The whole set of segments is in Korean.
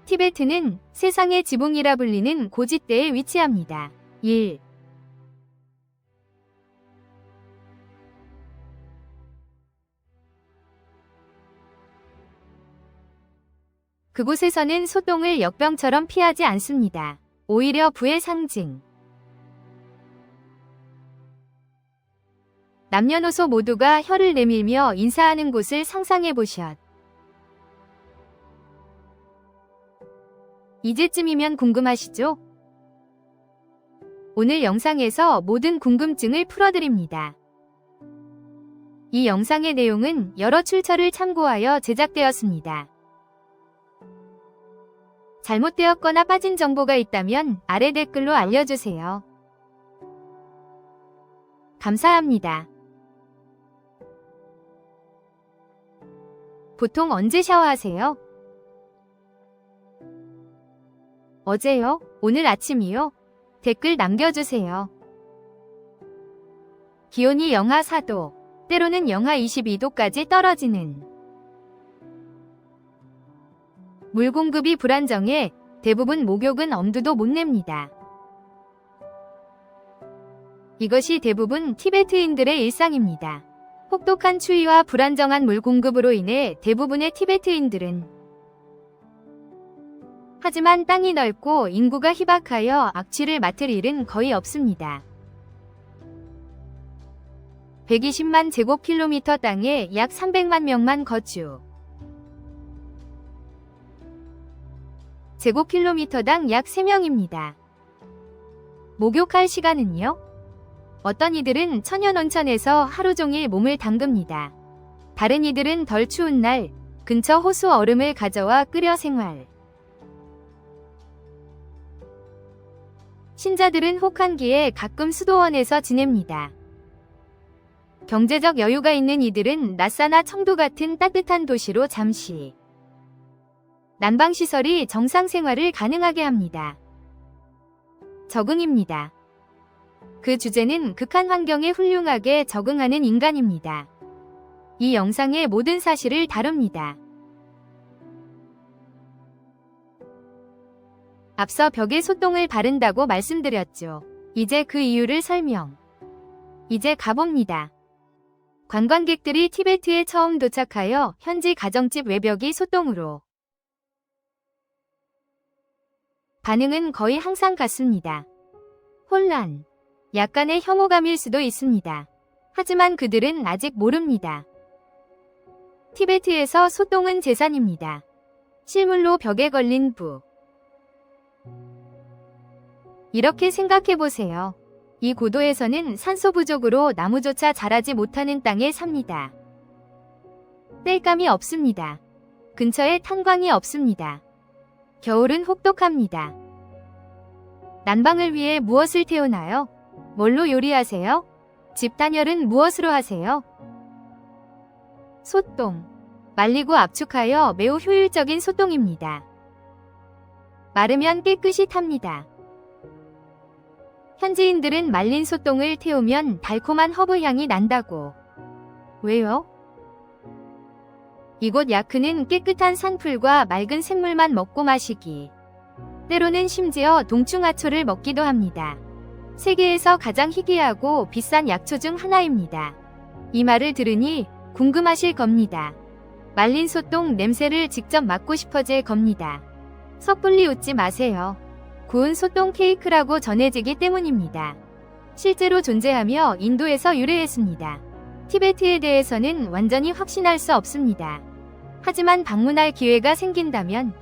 티베트는 세상의 지붕이라 불리는 고지대에 위치합니다. 1. 그곳에서는 소똥을 역병처럼 피하지 않습니다. 오히려 부의 상징. 남녀노소 모두가 혀를 내밀며 인사하는 곳을 상상해보셨. 이제쯤이면 궁금하시죠? 오늘 영상에서 모든 궁금증을 풀어드립니다. 이 영상의 내용은 여러 출처를 참고하여 제작되었습니다. 잘못되었거나 빠진 정보가 있다면 아래 댓글로 알려주세요. 감사합니다. 보통 언제 샤워하세요? 어제요? 오늘 아침이요? 댓글 남겨주세요. 기온이 영하 4도, 때로는 영하 22도까지 떨어지는 물 공급이 불안정해 대부분 목욕은 엄두도 못 냅니다. 이것이 대부분 티베트인들의 일상입니다. 혹독한 추위와 불안정한 물 공급으로 인해 대부분의 티베트인들은 하지만 땅이 넓고 인구가 희박하여 악취를 맡을 일은 거의 없습니다. 120만 제곱킬로미터 땅에 약 300만 명만 거주. 제곱킬로미터당 약 3명입니다. 목욕할 시간은요? 어떤 이들은 천연온천에서 하루 종일 몸을 담급니다. 다른 이들은 덜 추운 날 근처 호수 얼음을 가져와 끓여 생활. 신자들은 혹한기에 가끔 수도원에서 지냅니다. 경제적 여유가 있는 이들은 나사나 청두 같은 따뜻한 도시로 잠시 난방시설이 정상 생활을 가능하게 합니다. 적응입니다. 그 주제는 극한 환경에 훌륭하게 적응하는 인간입니다. 이 영상의 모든 사실을 다룹니다. 앞서 벽에 소똥을 바른다고 말씀드렸죠. 이제 그 이유를 설명. 이제 가봅니다. 관광객들이 티베트에 처음 도착하여 현지 가정집 외벽이 소똥으로 반응은 거의 항상 같습니다. 혼란, 약간의 혐오감일 수도 있습니다. 하지만 그들은 아직 모릅니다. 티베트에서 소똥은 재산입니다. 실물로 벽에 걸린 부. 이렇게 생각해보세요. 이 고도에서는 산소 부족으로 나무조차 자라지 못하는 땅에 삽니다. 땔감이 없습니다. 근처에 탄광이 없습니다. 겨울은 혹독합니다. 난방을 위해 무엇을 태우나요? 뭘로 요리하세요? 집 단열은 무엇으로 하세요? 소똥. 말리고 압축하여 매우 효율적인 소똥입니다. 마르면 깨끗이 탑니다. 현지인들은 말린 소똥을 태우면 달콤한 허브 향이 난다고. 왜요? 이곳 야크는 깨끗한 산풀과 맑은 샘물만 먹고 마시기. 때로는 심지어 동충하초를 먹기도 합니다. 세계에서 가장 희귀하고 비싼 약초 중 하나입니다. 이 말을 들으니 궁금하실 겁니다. 말린 소똥 냄새를 직접 맡고 싶어질 겁니다. 섣불리 웃지 마세요. 구운 소똥 케이크라고 전해지기 때문입니다. 실제로 존재하며 인도에서 유래했습니다. 티베트에 대해서는 완전히 확신할 수 없습니다. 하지만 방문할 기회가 생긴다면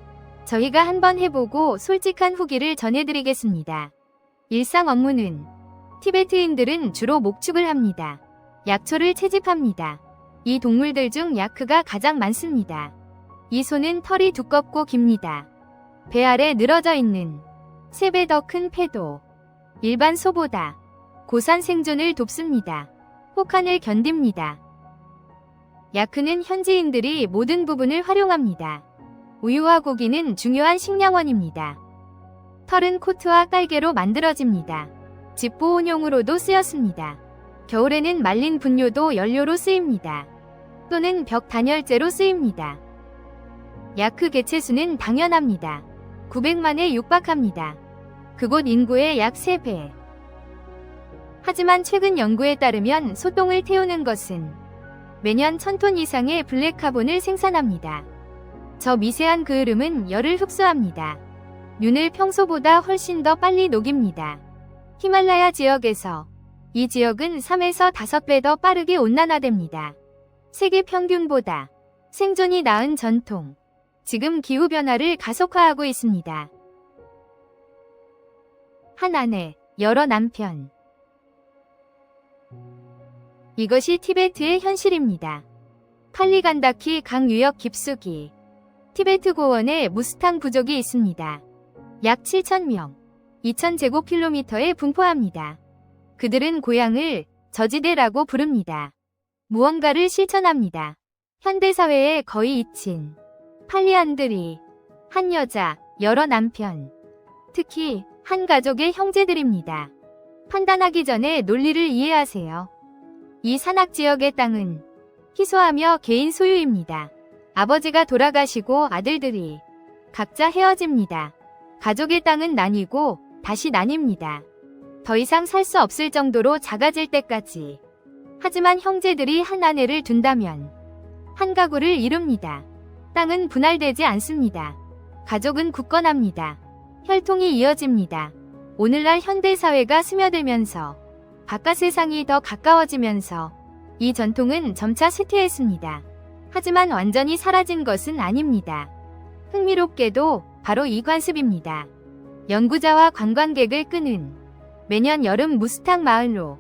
저희가 한번 해보고 솔직한 후기를 전해드리겠습니다. 일상 업무는 티베트인들은 주로 목축을 합니다. 약초를 채집합니다. 이 동물들 중 야크가 가장 많습니다. 이 소는 털이 두껍고 깁니다. 배 아래 늘어져 있는 3배 더 큰 폐도 일반 소보다 고산 생존을 돕습니다. 혹한을 견딥니다. 야크는 현지인들이 모든 부분을 활용합니다. 우유와 고기는 중요한 식량원입니다. 털은 코트와 깔개로 만들어집니다. 집보온용으로도 쓰였습니다. 겨울에는 말린 분뇨도 연료로 쓰입니다. 또는 벽 단열재로 쓰입니다. 야크 개체수는 당연합니다. 900만에 육박합니다. 그곳 인구의 약 3배. 하지만 최근 연구에 따르면 소똥을 태우는 것은 매년 1000톤 이상의 블랙카본을 생산합니다. 저 미세한 그 흐름은 열을 흡수합니다. 눈을 평소보다 훨씬 더 빨리 녹입니다. 히말라야 지역에서 이 지역은 3에서 5배 더 빠르게 온난화됩니다. 세계 평균보다 생존이 나은 전통. 지금 기후변화를 가속화하고 있습니다. 한 아내, 여러 남편. 이것이 티베트의 현실입니다. 칼리간다키 강 유역 깊숙이 티베트 고원에 무스탕 부족이 있습니다. 약 7,000명, 2,000제곱킬로미터에 분포합니다. 그들은 고향을 저지대라고 부릅니다. 무언가를 실천합니다. 현대사회에 거의 잊힌 팔리안들이 한 여자, 여러 남편, 특히 한 가족의 형제들입니다. 판단하기 전에 논리를 이해하세요. 이 산악지역의 땅은 희소하며 개인 소유입니다. 아버지가 돌아가시고 아들들이 각자 헤어집니다. 가족의 땅은 나뉘고 다시 나뉩니다. 더 이상 살 수 없을 정도로 작아질 때까지. 하지만 형제들이 한 아내를 둔다면 한 가구를 이룹니다. 땅은 분할되지 않습니다. 가족은 굳건합니다. 혈통이 이어집니다. 오늘날 현대사회가 스며들면서 바깥 세상이 더 가까워지면서 이 전통은 점차 쇠퇴했습니다. 하지만 완전히 사라진 것은 아닙니다. 흥미롭게도 바로 이 관습입니다. 연구자와 관광객을 끄는 매년 여름 무스탕 마을로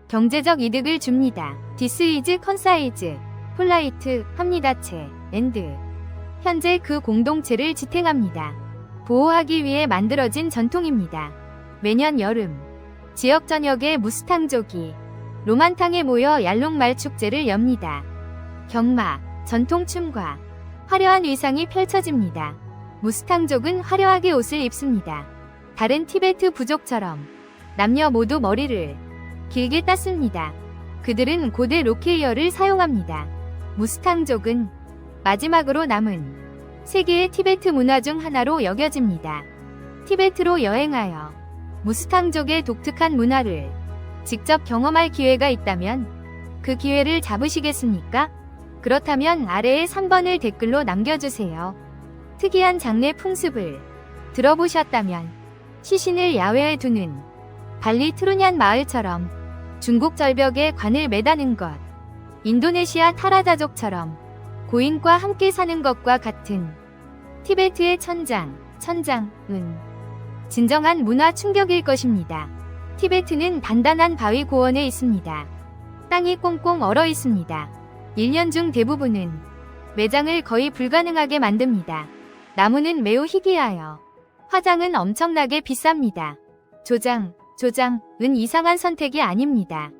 경제적 이득을 줍니다. This is concise, polite, 합니다체, and. 현재 그 공동체를 지탱합니다. 보호하기 위해 만들어진 전통입니다. 매년 여름 지역 전역의 무스탕족이 로만탕에 모여 얄롱말 축제를 엽니다. 경마, 전통춤과 화려한 의상이 펼쳐집니다. 무스탕족은 화려하게 옷을 입습니다. 다른 티베트 부족처럼 남녀 모두 머리를 길게 땄습니다. 그들은 고대 로케이어를 사용합니다. 무스탕족은 마지막으로 남은 세계의 티베트 문화 중 하나로 여겨집니다. 티베트로 여행하여 무스탕족의 독특한 문화를 직접 경험할 기회가 있다면 그 기회를 잡으시겠습니까? 그렇다면 아래에 3번을 댓글로 남겨주세요. 특이한 장례 풍습을 들어보셨다면 시신을 야외에 두는 발리 트루냔 마을처럼 중국 절벽에 관을 매다는 것, 인도네시아 타라자족처럼 고인과 함께 사는 것과 같은 티베트의 천장은 진정한 문화 충격일 것입니다. 티베트는 단단한 바위 고원에 있습니다. 땅이 꽁꽁 얼어 있습니다. 1년 중 대부분은 매장을 거의 불가능하게 만듭니다. 나무는 매우 희귀하여 화장은 엄청나게 비쌉니다. 조장은 이상한 선택이 아닙니다.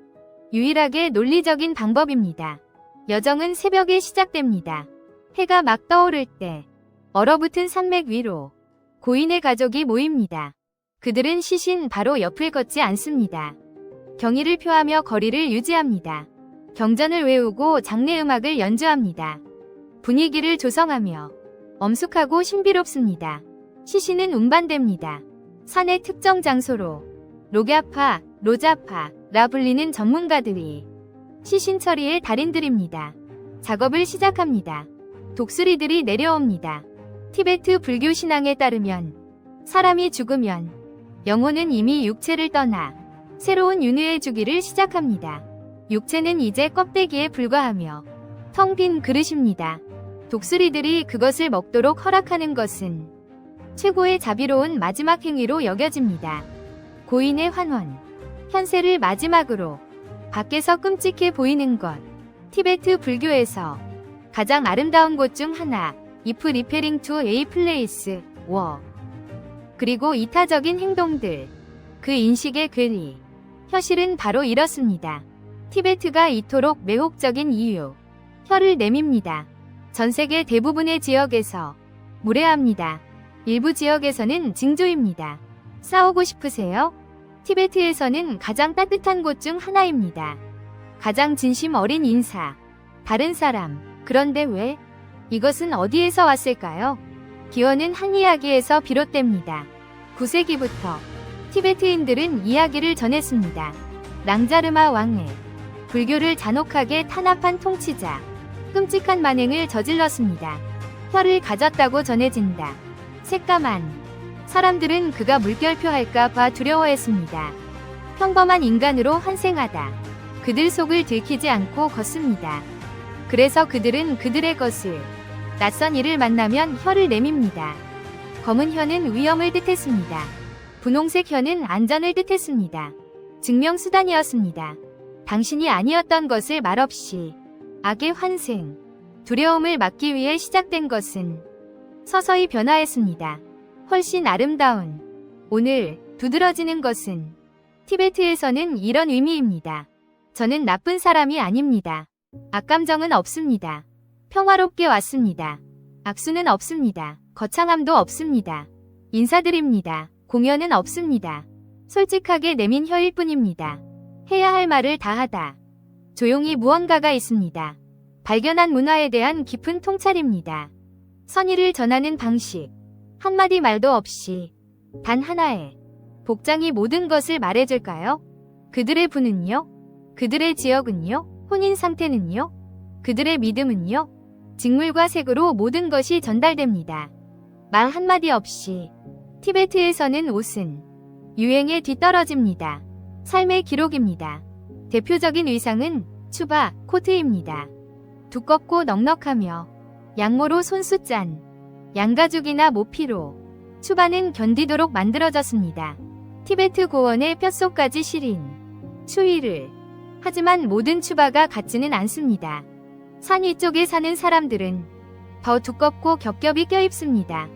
유일하게 논리적인 방법입니다. 여정은 새벽에 시작됩니다. 해가 막 떠오를 때 얼어붙은 산맥 위로 고인의 가족이 모입니다. 그들은 시신 바로 옆을 걷지 않습니다. 경의를 표하며 거리를 유지합니다. 경전을 외우고 장례 음악을 연주합니다. 분위기를 조성하며 엄숙하고 신비롭습니다. 시신은 운반됩니다. 산의 특정 장소로 로자파라 불리는 전문가들이 시신 처리의 달인들입니다. 작업을 시작합니다. 독수리들이 내려옵니다. 티베트 불교 신앙에 따르면 사람이 죽으면 영혼은 이미 육체를 떠나 새로운 윤회의 주기를 시작합니다. 육체는 이제 껍데기에 불과하며 텅 빈 그릇입니다. 독수리들이 그것을 먹도록 허락하는 것은 최고의 자비로운 마지막 행위로 여겨집니다. 고인의 환원, 현세를 마지막으로 밖에서 끔찍해 보이는 것. 티베트 불교에서 가장 아름다운 곳 중 하나, if referring to a place, 그리고 이타적인 행동들, 그 인식의 괴리, 혀실은 바로 이렇습니다. 티베트가 이토록 매혹적인 이유, 혀를 내밉니다. 전 세계 대부분의 지역에서 무례합니다. 일부 지역에서는 징조입니다. 싸우고 싶으세요? 티베트에서는 가장 따뜻한 곳 중 하나입니다. 가장 진심 어린 인사, 다른 사람, 그런데 왜? 이것은 어디에서 왔을까요? 기원은 한 이야기에서 비롯됩니다. 9세기부터 티베트인들은 이야기를 전했습니다. 랑자르마 왕의 불교를 잔혹하게 탄압한 통치자, 끔찍한 만행을 저질렀습니다. 혀를 가졌다고 전해진다. 새까만 사람들은 그가 물결표할까 봐 두려워했습니다. 평범한 인간으로 환생하다. 그들 속을 들키지 않고 걷습니다. 그래서 그들은 그들의 것을 낯선 이를 만나면 혀를 내밉니다. 검은 혀는 위험을 뜻했습니다. 분홍색 혀는 안전을 뜻했습니다. 증명수단이었습니다. 당신이 아니었던 것을 말없이 악의 환생, 두려움을 막기 위해 시작된 것은 서서히 변화했습니다. 훨씬 아름다운 오늘 두드러지는 것은 티베트에서는 이런 의미입니다. 저는 나쁜 사람이 아닙니다. 악감정은 없습니다. 평화롭게 왔습니다. 악수는 없습니다. 거창함도 없습니다. 인사드립니다. 공연은 없습니다. 솔직하게 내민 혀일 뿐입니다. 해야 할 말을 다 하다. 조용히 무언가가 있습니다. 발견한 문화에 대한 깊은 통찰입니다. 선의를 전하는 방식. 한마디 말도 없이 단 하나의 복장이 모든 것을 말해줄까요? 그들의 부는요? 그들의 지역은요? 혼인 상태는요? 그들의 믿음은요? 직물과 색으로 모든 것이 전달됩니다. 말 한마디 없이 티베트에서는 옷은 유행에 뒤떨어집니다. 삶의 기록입니다. 대표적인 의상은 추바, 코트입니다. 두껍고 넉넉하며 양모로 손수 짠 양가죽이나 모피로 추바는 견디도록 만들어졌습니다. 티베트 고원의 뼛속까지 시린 추위를. 하지만 모든 추바가 같지는 않습니다. 산 위쪽에 사는 사람들은 더 두껍고 겹겹이 껴입습니다.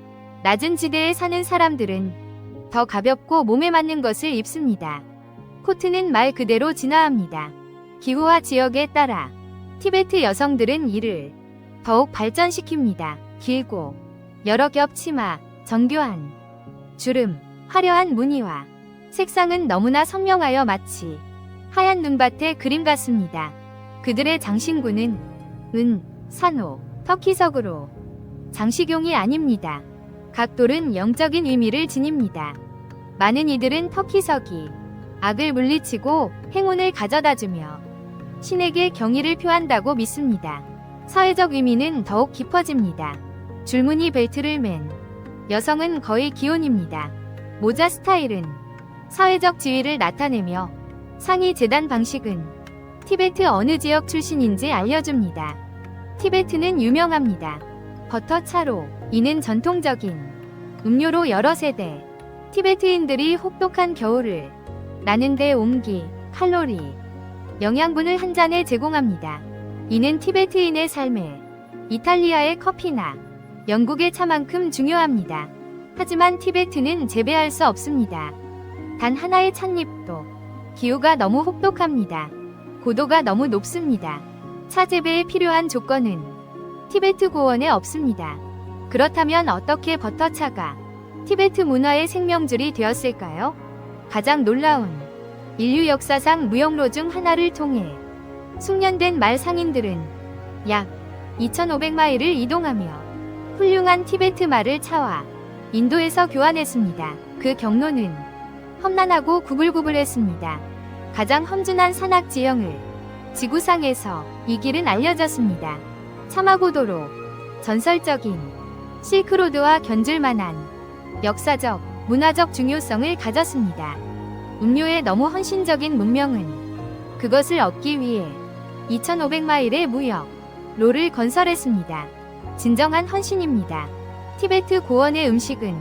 낮은 지대에 사는 사람들은 더 가볍고 몸에 맞는 것을 입습니다. 코트는 말 그대로 진화합니다. 기후와 지역에 따라 티베트 여성들은 이를 더욱 발전시킵니다. 길고 여러 겹 치마, 정교한 주름, 화려한 무늬와 색상은 너무나 선명하여 마치 하얀 눈밭의 그림 같습니다. 그들의 장신구는 은, 산호, 터키석으로 장식용이 아닙니다. 각 돌은 영적인 의미를 지닙니다. 많은 이들은 터키석이 악을 물리치고 행운을 가져다주며 신에게 경의를 표한다고 믿습니다. 사회적 의미는 더욱 깊어집니다. 줄무늬 벨트를 맨 여성은 거의 기혼입니다. 모자 스타일은 사회적 지위를 나타내며 상의 재단 방식은 티베트 어느 지역 출신인지 알려줍니다. 티베트는 유명합니다. 버터 차로. 이는 전통적인 음료로 여러 세대 티베트인들이 혹독한 겨울을 나는데 온기, 칼로리, 영양분을 한 잔에 제공합니다. 이는 티베트인의 삶에 이탈리아의 커피나 영국의 차만큼 중요합니다. 하지만 티베트는 재배할 수 없습니다. 단 하나의 찻잎도. 기후가 너무 혹독합니다. 고도가 너무 높습니다. 차 재배에 필요한 조건은 티베트 고원에 없습니다. 그렇다면 어떻게 버터차가 티베트 문화의 생명줄이 되었을까요? 가장 놀라운 인류 역사상 무역로 중 하나를 통해 숙련된 말 상인들은 약 2,500마일을 이동하며 훌륭한 티베트 말을 차와 인도에서 교환했습니다. 그 경로는 험난하고 구불구불했습니다. 가장 험준한 산악 지형을 지구상에서 이 길은 알려졌습니다. 차마고도로. 전설적인 실크로드와 견줄만한 역사적, 문화적 중요성을 가졌습니다. 음료의 너무 헌신적인 문명은 그것을 얻기 위해 2,500마일의 무역 로를 건설했습니다. 진정한 헌신입니다. 티베트 고원의 음식은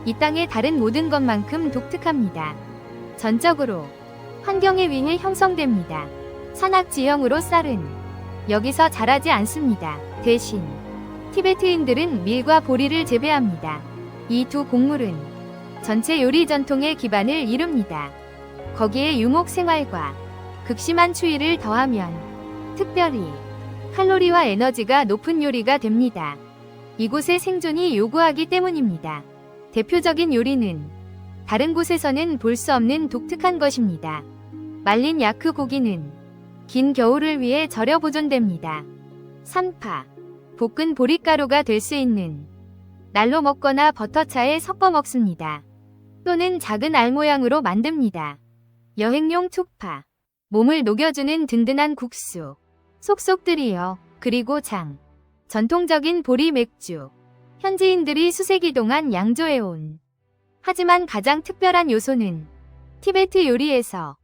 이 땅의 다른 모든 것만큼 독특합니다. 전적으로 환경에 의해 형성됩니다. 산악 지형으로 쌀은 여기서 자라지 않습니다. 대신 티베트인들은 밀과 보리를 재배합니다. 이 두 곡물은 전체 요리 전통의 기반을 이룹니다. 거기에 유목 생활과 극심한 추위를 더하면 특별히 칼로리와 에너지가 높은 요리가 됩니다. 이곳의 생존이 요구하기 때문입니다. 대표적인 요리는 다른 곳에서는 볼 수 없는 독특한 것입니다. 말린 야크 고기는 긴 겨울을 위해 절여 보존됩니다. 산파, 볶은 보릿가루가 될 수 있는 날로 먹거나 버터차에 섞어 먹습니다. 또는 작은 알 모양으로 만듭니다. 여행용 툭파. 몸을 녹여주는 든든한 국수. 속속들이요. 그리고 장. 전통적인 보리 맥주. 현지인들이 수세기 동안 양조해온. 하지만 가장 특별한 요소는 티베트 요리에서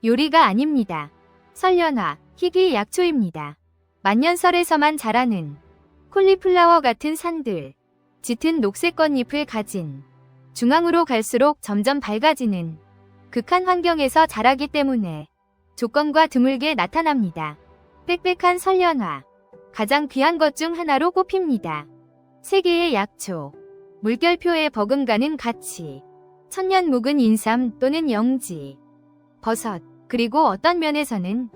요리가 아닙니다. 설련화, 희귀 약초입니다. 만년설에서만 자라는 콜리플라워 같은 산들, 짙은 녹색 꽃잎을 가진 중앙으로 갈수록 점점 밝아지는 극한 환경에서 자라기 때문에 조건과 드물게 나타납니다. 빽빽한 설련화, 가장 귀한 것 중 하나로 꼽힙니다. 세계의 약초, 물결표에 버금가는 가치, 천년 묵은 인삼 또는 영지, 버섯, 그리고 어떤 면에서는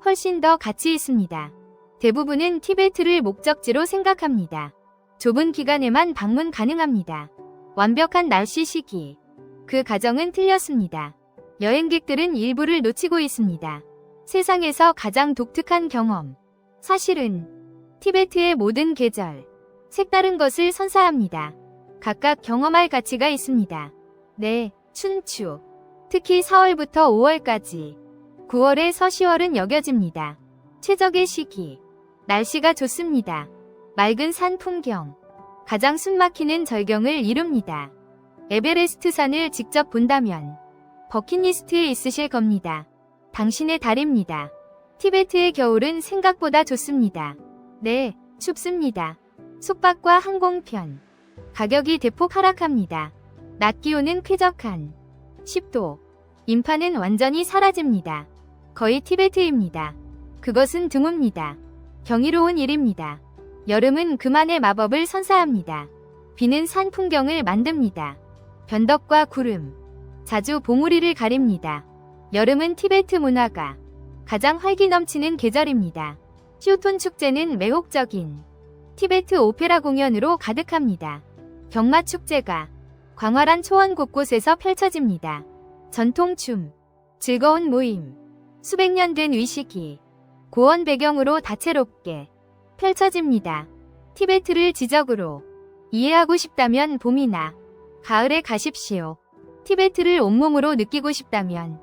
훨씬 더 가치 있습니다. 대부분은 티베트를 목적지로 생각합니다. 좁은 기간에만 방문 가능합니다. 완벽한 날씨 시기. 그 가정은 틀렸습니다. 여행객들은 일부를 놓치고 있습니다. 세상에서 가장 독특한 경험. 사실은 티베트의 모든 계절, 색다른 것을 선사합니다. 각각 경험할 가치가 있습니다. 네, 춘추. 특히 4월부터 5월까지. 9월에서 10월은 여겨집니다. 최적의 시기. 날씨가 좋습니다. 맑은 산 풍경. 가장 숨막히는 절경을 이룹니다. 에베레스트 산을 직접 본다면 버킷리스트에 있으실 겁니다. 당신의 달입니다. 티베트의 겨울은 생각보다 좋습니다. 네, 춥습니다. 숙박과 항공편. 가격이 대폭 하락합니다. 낮 기온은 쾌적한 10도. 인파는 완전히 사라집니다. 거의 티베트입니다. 그것은 드뭅니다. 경이로운 일입니다. 여름은 그만의 마법을 선사합니다. 비는 산 풍경을 만듭니다. 변덕과 구름. 자주 봉우리를 가립니다. 여름은 티베트 문화가 가장 활기 넘치는 계절입니다. 휴톤 축제는 매혹적인 티베트 오페라 공연으로 가득합니다. 경마 축제가 광활한 초원 곳곳에서 펼쳐집니다. 전통춤, 즐거운 모임, 수백 년 된 의식이 고원 배경으로 다채롭게 펼쳐집니다. 티베트를 지적으로 이해하고 싶다면 봄이나 가을에 가십시오. 티베트를 온몸으로 느끼고 싶다면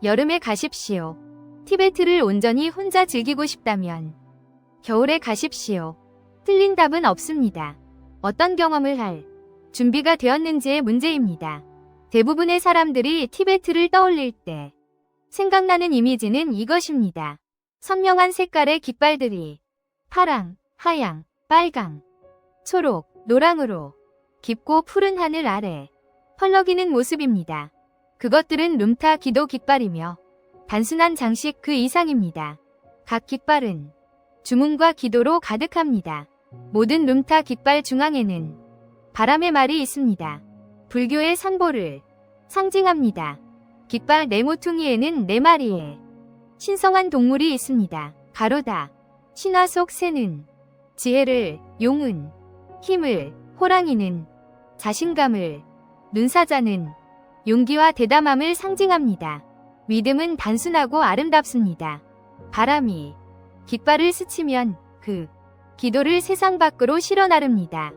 여름에 가십시오. 티베트를 온전히 혼자 즐기고 싶다면 겨울에 가십시오. 틀린 답은 없습니다. 어떤 경험을 할 준비가 되었는지의 문제입니다. 대부분의 사람들이 티베트를 떠올릴 때 생각나는 이미지는 이것입니다. 선명한 색깔의 깃발들이 파랑, 하양, 빨강, 초록, 노랑으로 깊고 푸른 하늘 아래 펄럭이는 모습입니다. 그것들은 룸타 기도 깃발이며 단순한 장식 그 이상입니다. 각 깃발은 주문과 기도로 가득합니다. 모든 룸타 깃발 중앙에는 바람의 말이 있습니다. 불교의 산보를 상징합니다. 깃발 네모퉁이에는 4마리의 신성한 동물이 있습니다. 가로다. 신화 속 새는 지혜를, 용은 힘을, 호랑이는 자신감을, 눈사자는 용기와 대담함을 상징합니다. 믿음은 단순하고 아름답습니다. 바람이 깃발을 스치면 그 기도를 세상 밖으로 실어 나릅니다.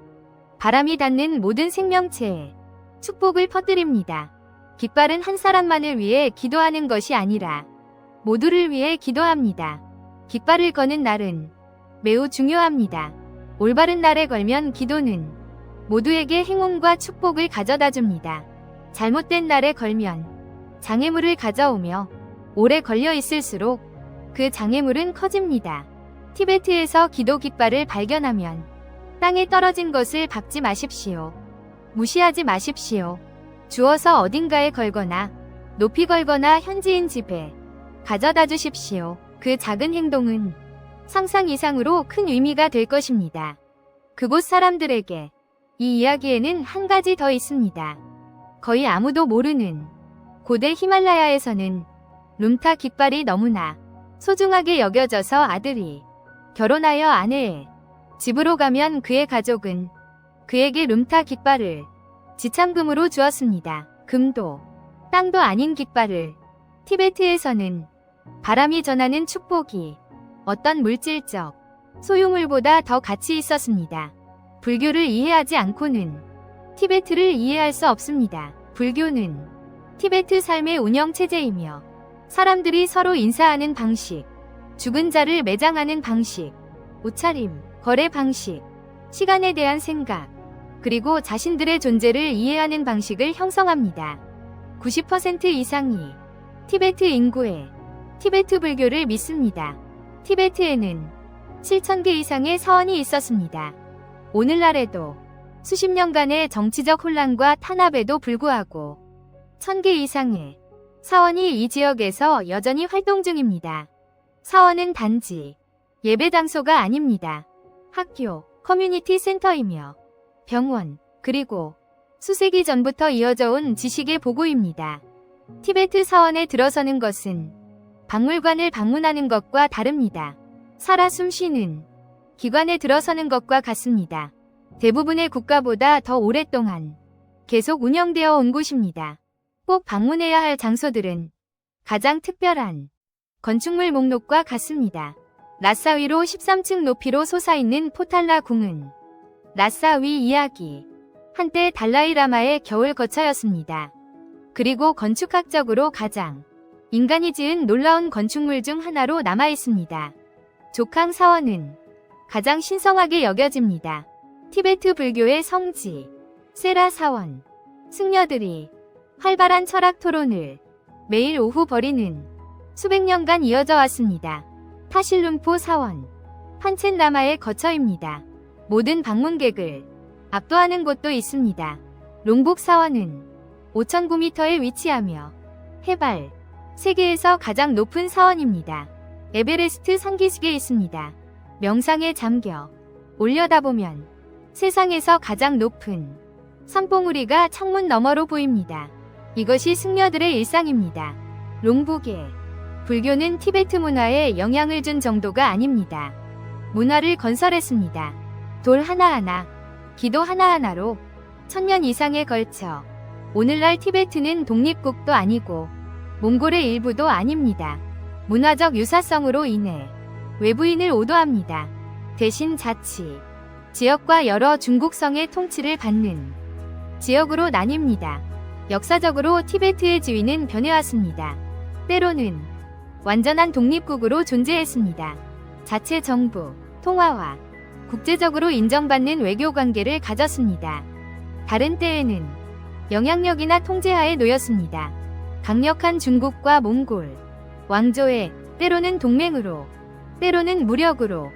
바람이 닿는 모든 생명체에 축복을 퍼뜨립니다. 깃발은 한 사람만을 위해 기도하는 것이 아니라 모두를 위해 기도합니다. 깃발을 거는 날은 매우 중요합니다. 올바른 날에 걸면 기도는 모두에게 행운과 축복을 가져다 줍니다. 잘못된 날에 걸면 장애물을 가져오며 오래 걸려 있을수록 그 장애물은 커집니다. 티베트에서 기도 깃발을 발견하면 땅에 떨어진 것을 밟지 마십시오. 무시하지 마십시오. 주워서 어딘가에 걸거나 높이 걸거나 현지인 집에 가져다 주십시오. 그 작은 행동은 상상 이상으로 큰 의미가 될 것입니다. 그곳 사람들에게 이 이야기에는 한 가지 더 있습니다. 거의 아무도 모르는 고대 히말라야에서는 룸타 깃발이 너무나 소중하게 여겨져서 아들이 결혼하여 아내의 집으로 가면 그의 가족은 그에게 룸타 깃발을 지참금으로 주었습니다. 금도 땅도 아닌 깃발을. 티베트에서는 바람이 전하는 축복이 어떤 물질적 소유물보다 더 가치 있었습니다. 불교를 이해하지 않고는 티베트를 이해할 수 없습니다. 불교는 티베트 삶의 운영 체제이며 사람들이 서로 인사하는 방식, 죽은 자를 매장하는 방식, 옷차림, 거래 방식, 시간에 대한 생각, 그리고 자신들의 존재를 이해하는 방식을 형성합니다. 90% 이상이 티베트 인구의 티베트 불교를 믿습니다. 티베트에는 7,000개 이상의 사원이 있었습니다. 오늘날에도 수십 년간의 정치적 혼란과 탄압에도 불구하고 1,000개 이상의 사원이 이 지역에서 여전히 활동 중입니다. 사원은 단지 예배 장소가 아닙니다. 학교, 커뮤니티 센터이며 병원, 그리고 수세기 전부터 이어져 온 지식의 보고입니다. 티베트 사원에 들어서는 것은 박물관을 방문하는 것과 다릅니다. 살아 숨쉬는 기관에 들어서는 것과 같습니다. 대부분의 국가보다 더 오랫동안 계속 운영되어 온 곳입니다. 꼭 방문해야 할 장소들은 가장 특별한 건축물 목록과 같습니다. 라싸 위로 13층 높이로 솟아있는 포탈라 궁은 라싸 위 이야기, 한때 달라이라마의 겨울 거처였습니다. 그리고 건축학적으로 가장 인간이 지은 놀라운 건축물 중 하나로 남아있습니다. 조캉 사원은 가장 신성하게 여겨집니다. 티베트 불교의 성지, 세라 사원. 승려들이 활발한 철학 토론을 매일 오후 벌이는 수백 년간 이어져 왔습니다. 타실룸포 사원, 판첸라마의 거처입니다. 모든 방문객을 압도하는 곳도 있습니다. 롱복 사원은 5,009m에 위치하며 해발 세계에서 가장 높은 사원입니다. 에베레스트 상기식에 있습니다. 명상에 잠겨 올려다보면 세상에서 가장 높은 산봉우리가 창문 너머로 보입니다. 이것이 승려들의 일상입니다. 롱복의 불교는 티베트 문화에 영향을 준 정도가 아닙니다. 문화를 건설했습니다. 돌 하나하나, 기도 하나하나로 1000년 이상에 걸쳐 오늘날 티베트는 독립국도 아니고 몽골의 일부도 아닙니다. 문화적 유사성으로 인해 외부인을 오도합니다. 대신 자치 지역과 여러 중국성의 통치를 받는 지역으로 나뉩니다. 역사적으로 티베트의 지위는 변해왔습니다. 때로는 완전한 독립국으로 존재했습니다. 자체 정부, 통화와 국제적으로 인정받는 외교관계를 가졌습니다. 다른 때에는 영향력이나 통제하에 놓였습니다. 강력한 중국과 몽골, 왕조의 때로는 동맹으로, 때로는 무력으로,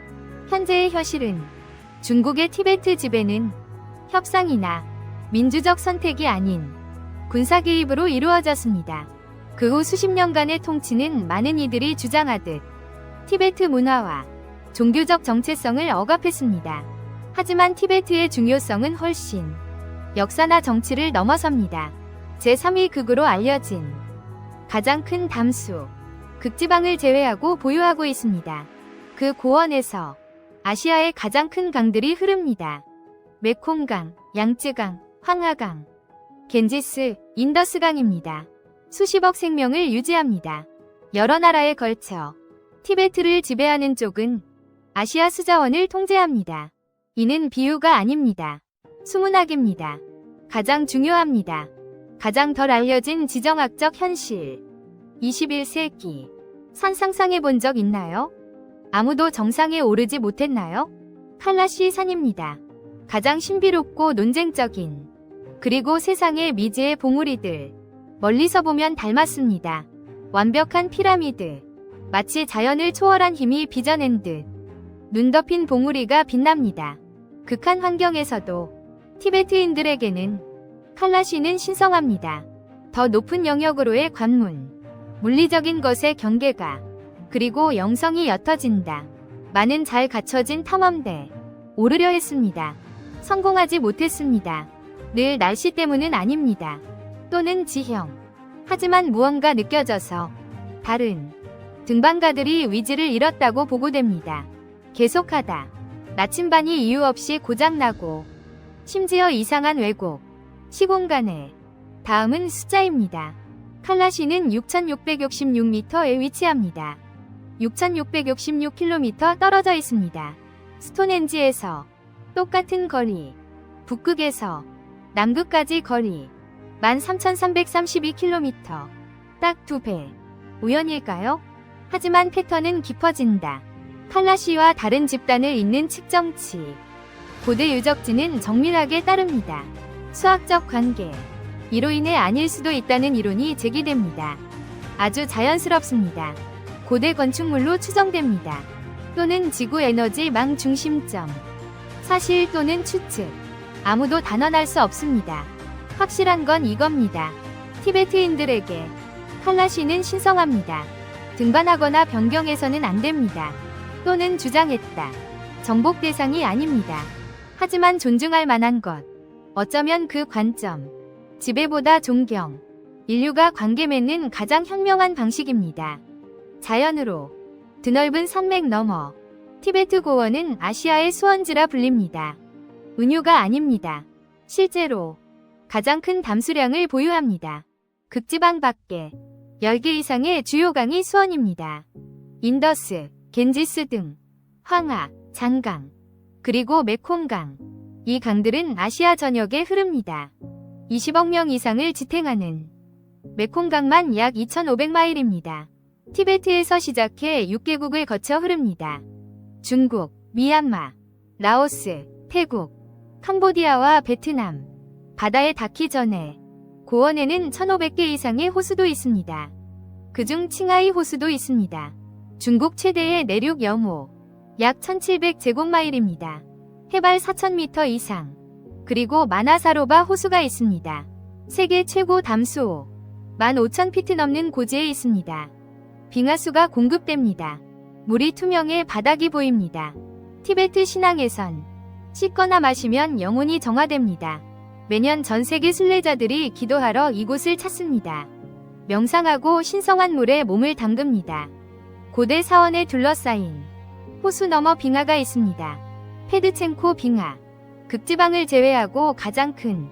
현재의 현실은 중국의 티베트 지배는 협상이나 민주적 선택이 아닌 군사 개입으로 이루어졌습니다. 그 후 수십 년간의 통치는 많은 이들이 주장하듯 티베트 문화와 종교적 정체성을 억압했습니다. 하지만 티베트의 중요성은 훨씬 역사나 정치를 넘어섭니다. 제3위 극으로 알려진 가장 큰 담수, 극지방을 제외하고 보유하고 있습니다. 그 고원에서 아시아의 가장 큰 강들이 흐릅니다. 메콩강, 양쯔강, 황하강, 겐지스, 인더스강입니다. 수십억 생명을 유지합니다. 여러 나라에 걸쳐 티베트를 지배하는 쪽은 아시아 수자원을 통제합니다. 이는 비유가 아닙니다. 수문학입니다. 가장 중요합니다. 가장 덜 알려진 지정학적 현실. 21세기. 산 상상해 본 적 있나요? 아무도 정상에 오르지 못했나요? 칼라시 산입니다. 가장 신비롭고 논쟁적인, 그리고 세상의 미지의 봉우리들. 멀리서 보면 닮았습니다. 완벽한 피라미드. 마치 자연을 초월한 힘이 빚어낸 듯. 눈 덮인 봉우리가 빛납니다. 극한 환경에서도 티베트인들에게는 칼라시는 신성합니다. 더 높은 영역으로의 관문. 물리적인 것의 경계가. 그리고 영성이 옅어진다. 많은 잘 갖춰진 탐험대. 오르려 했습니다. 성공하지 못했습니다. 늘 날씨 때문은 아닙니다. 또는 지형. 하지만 무언가 느껴져서 다른 등반가들이 위지를 잃었다고 보고됩니다. 계속하다. 나침반이 이유 없이 고장나고 심지어 이상한 왜곡. 시공간에. 다음은 숫자입니다. 칼라시는 6,666m에 위치합니다. 6,666km 떨어져 있습니다. 스톤헨지에서 똑같은 거리. 북극에서 남극까지 거리 13,332km. 딱 2배. 우연일까요? 하지만 패턴은 깊어진다. 칼라시와 다른 집단을 잇는 측정치. 고대 유적지는 정밀하게 따릅니다. 수학적 관계. 이로 인해 아닐 수도 있다는 이론이 제기됩니다. 아주 자연스럽습니다. 고대 건축물로 추정됩니다. 또는 지구 에너지 망 중심점. 사실 또는 추측. 아무도 단언할 수 없습니다. 확실한 건 이겁니다. 티베트인들에게 칼라시는 신성합니다. 등반하거나 변경해서는 안 됩니다. 또는 주장했다. 정복 대상이 아닙니다. 하지만 존중할 만한 것. 어쩌면 그 관점. 지배보다 존경. 인류가 관계 맺는 가장 현명한 방식입니다. 자연으로. 드넓은 산맥 너머. 티베트 고원은 아시아의 수원지라 불립니다. 은유가 아닙니다. 실제로 가장 큰 담수량을 보유합니다. 극지방 밖에 10개 이상의 주요 강이 수원입니다. 인더스, 겐지스 등, 황하, 장강, 그리고 메콩강. 이 강들은 아시아 전역에 흐릅니다. 20억 명 이상을 지탱하는 메콩강만 약 2,500마일입니다. 티베트에서 시작해 6개국을 거쳐 흐릅니다. 중국, 미얀마, 라오스, 태국, 캄보디아와 베트남. 바다에 닿기 전에 고원에는 1,500개 이상의 호수도 있습니다. 그중 칭하이 호수도 있습니다. 중국 최대의 내륙 염호, 약 1,700제곱마일입니다. 해발 4,000m 이상. 그리고 마나사로바 호수가 있습니다. 세계 최고 담수호, 15,000피트 넘는 고지에 있습니다. 빙하수가 공급됩니다. 물이 투명해 바닥이 보입니다. 티베트 신앙에선 씻거나 마시면 영혼이 정화됩니다. 매년 전 세계 순례자들이 기도하러 이곳을 찾습니다. 명상하고 신성한 물에 몸을 담급니다. 고대 사원에 둘러싸인 호수 너머 빙하가 있습니다. 페드첸코 빙하. 극지방을 제외하고 가장 큰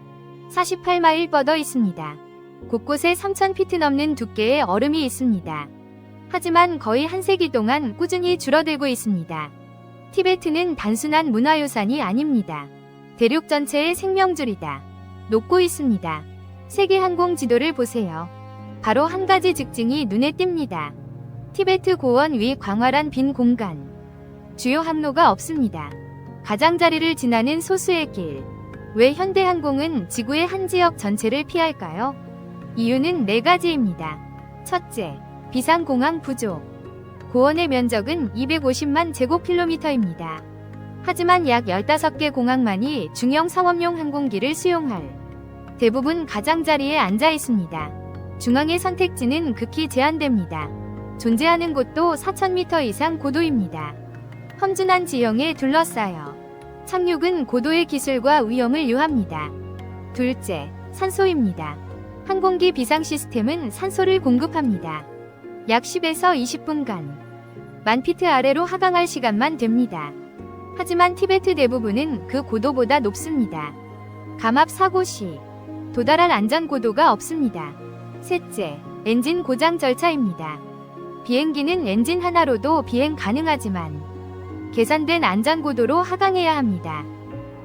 48마일 뻗어 있습니다. 곳곳에 3,000피트 넘는 두께의 얼음이 있습니다. 하지만 거의 한 세기 동안 꾸준히 줄어들고 있습니다. 티베트는 단순한 문화유산이 아닙니다. 대륙 전체의 생명줄이다. 녹고 있습니다. 세계 항공 지도를 보세요. 바로 한 가지 특징이 눈에 띕니다. 티베트 고원 위 광활한 빈 공간. 주요 항로가 없습니다. 가장자리를 지나는 소수의 길. 왜 현대항공은 지구의 한 지역 전체를 피할까요? 이유는 4가지입니다. 첫째, 비상공항 부족. 고원의 면적은 250만 제곱킬로미터입니다. 하지만 약 15개 공항만이 중형 상업용 항공기를 수용할 대부분 가장자리에 앉아 있습니다. 중앙의 선택지는 극히 제한됩니다. 존재하는 곳도 4,000m 이상 고도입니다. 험준한 지형에 둘러싸여 착륙은 고도의 기술과 위험을 요합니다. 둘째, 산소입니다. 항공기 비상 시스템은 산소를 공급합니다. 약 10에서 20분간 10,000피트 아래로 하강할 시간만 됩니다. 하지만 티베트 대부분은 그 고도보다 높습니다. 감압 사고 시 도달할 안전 고도가 없습니다. 셋째, 엔진 고장 절차입니다. 비행기는 엔진 하나로도 비행 가능하지만 계산된 안전 고도로 하강해야 합니다.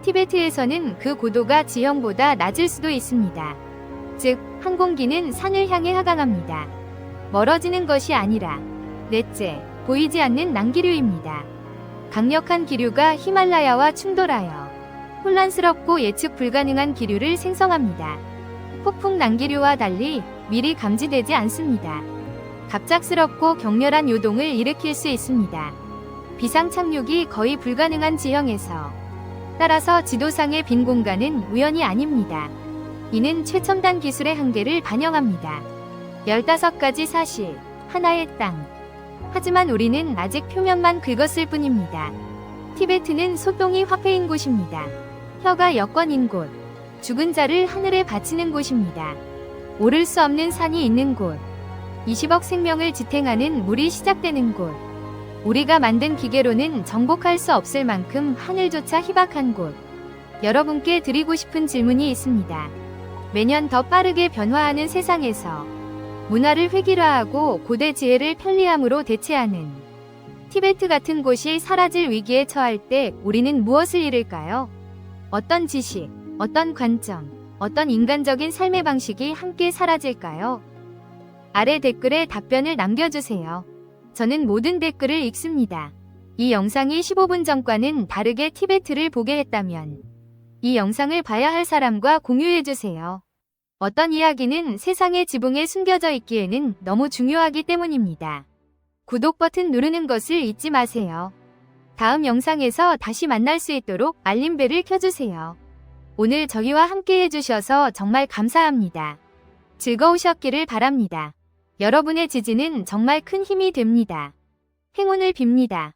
티베트에서는 그 고도가 지형보다 낮을 수도 있습니다. 즉, 항공기는 산을 향해 하강합니다. 멀어지는 것이 아니라. 넷째, 보이지 않는 난기류입니다. 강력한 기류가 히말라야와 충돌하여 혼란스럽고 예측 불가능한 기류를 생성합니다. 폭풍 난기류와 달리 미리 감지되지 않습니다. 갑작스럽고 격렬한 요동을 일으킬 수 있습니다. 비상 착륙이 거의 불가능한 지형에서. 따라서 지도상의 빈 공간은 우연이 아닙니다. 이는 최첨단 기술의 한계를 반영합니다. 15가지 사실, 하나의 땅. 하지만 우리는 아직 표면만 긁었을 뿐입니다. 티베트는 소똥이 화폐인 곳입니다. 혀가 여권인 곳. 죽은 자를 하늘에 바치는 곳입니다. 오를 수 없는 산이 있는 곳. 20억 생명을 지탱하는 물이 시작되는 곳. 우리가 만든 기계로는 정복할 수 없을 만큼 하늘조차 희박한 곳. 여러분께 드리고 싶은 질문이 있습니다. 매년 더 빠르게 변화하는 세상에서 문화를 획일화하고 고대 지혜를 편리함으로 대체하는 티베트 같은 곳이 사라질 위기에 처할 때 우리는 무엇을 잃을까요? 어떤 지식, 어떤 관점, 어떤 인간적인 삶의 방식이 함께 사라질까요? 아래 댓글에 답변을 남겨주세요. 저는 모든 댓글을 읽습니다. 이 영상이 15분 전과는 다르게 티베트를 보게 했다면 이 영상을 봐야 할 사람과 공유해주세요. 어떤 이야기는 세상의 지붕에 숨겨져 있기에는 너무 중요하기 때문입니다. 구독 버튼 누르는 것을 잊지 마세요. 다음 영상에서 다시 만날 수 있도록 알림벨을 켜주세요. 오늘 저희와 함께 해주셔서 정말 감사합니다. 즐거우셨기를 바랍니다. 여러분의 지지는 정말 큰 힘이 됩니다. 행운을 빕니다.